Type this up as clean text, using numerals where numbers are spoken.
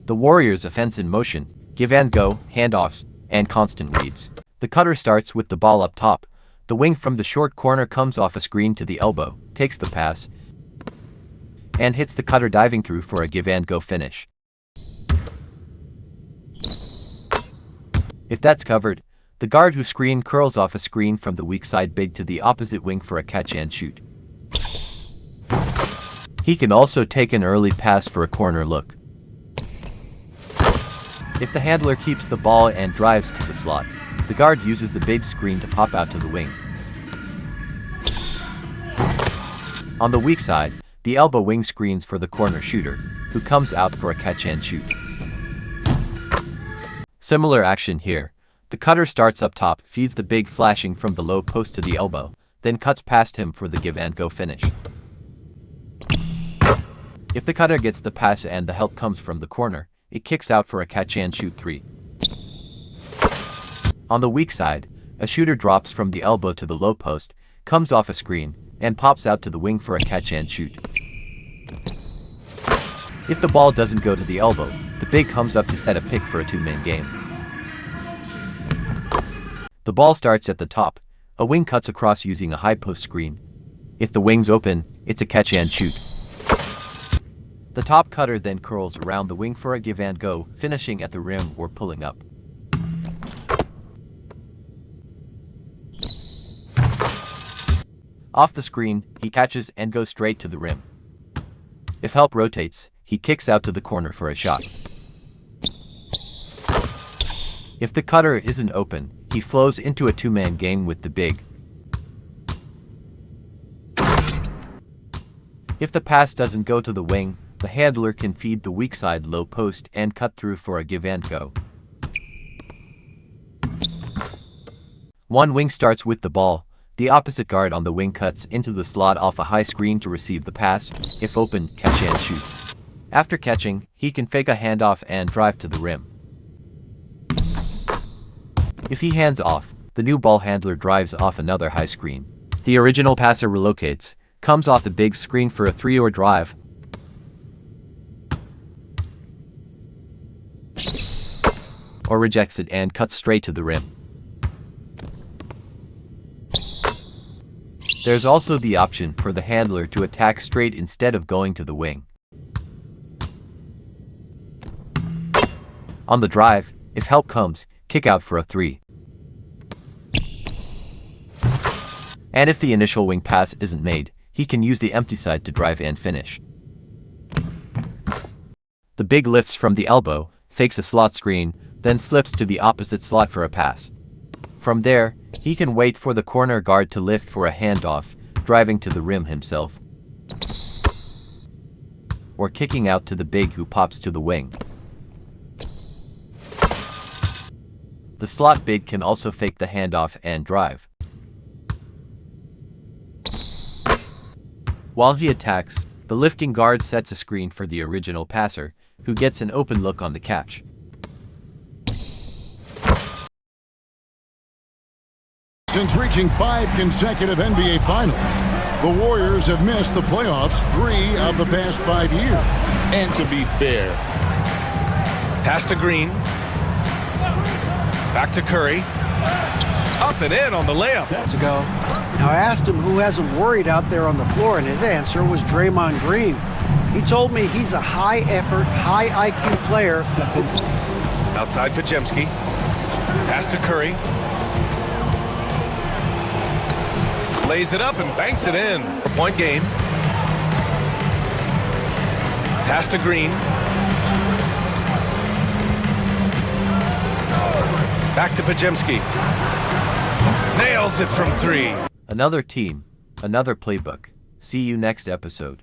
The Warriors' offense in motion, give and go, handoffs, and constant reads. The cutter starts with the ball up top. The wing from the short corner comes off a screen to the elbow, takes the pass, and hits the cutter diving through for a give and go finish. If that's covered, the guard who screen curls off a screen from the weak side big to the opposite wing for a catch and shoot. He can also take an early pass for a corner look. If the handler keeps the ball and drives to the slot, the guard uses the big screen to pop out to the wing. On the weak side, the elbow wing screens for the corner shooter, who comes out for a catch and shoot. Similar action here. The cutter starts up top, feeds the big flashing from the low post to the elbow, then cuts past him for the give and go finish. If the cutter gets the pass and the help comes from the corner, it kicks out for a catch and shoot 3. On the weak side, a shooter drops from the elbow to the low post, comes off a screen, and pops out to the wing for a catch and shoot. If the ball doesn't go to the elbow, the big comes up to set a pick for a 2-man game. The ball starts at the top. A wing cuts across using a high post screen. If the wing's open, it's a catch and shoot. The top cutter then curls around the wing for a give and go, finishing at the rim or pulling up. Off the screen, he catches and goes straight to the rim. If help rotates, he kicks out to the corner for a shot. If the cutter isn't open, he flows into a 2-man game with the big. If the pass doesn't go to the wing, the handler can feed the weak side low post and cut through for a give and go. One wing starts with the ball. The opposite guard on the wing cuts into the slot off a high screen to receive the pass. If open, catch and shoot. After catching, he can fake a handoff and drive to the rim. If he hands off, the new ball handler drives off another high screen. The original passer relocates, comes off the big screen for a 3 or drive, or rejects it and cuts straight to the rim. There's also the option for the handler to attack straight instead of going to the wing. On the drive, if help comes, kick out for a 3. And if the initial wing pass isn't made, he can use the empty side to drive and finish. The big lifts from the elbow, fakes a slot screen, then slips to the opposite slot for a pass. From there, he can wait for the corner guard to lift for a handoff, driving to the rim himself, or kicking out to the big who pops to the wing. The slot big can also fake the handoff and drive. While he attacks, the lifting guard sets a screen for the original passer, who gets an open look on the catch. Since reaching 5 consecutive NBA Finals, the Warriors have missed the playoffs 3 of the past 5 years. And to be fair, Pass to Green. Back to Curry. Up and in on the layup. That's a go. Now I asked him who hasn't worried out there on the floor, and his answer was Draymond Green. He told me he's a high-effort, high IQ player. Outside Pajemski. Pass to Curry. Lays it up and banks it in. Point game. Pass to Green. Back to Pajemski. Nails it from 3. Another team, another playbook. See you next episode.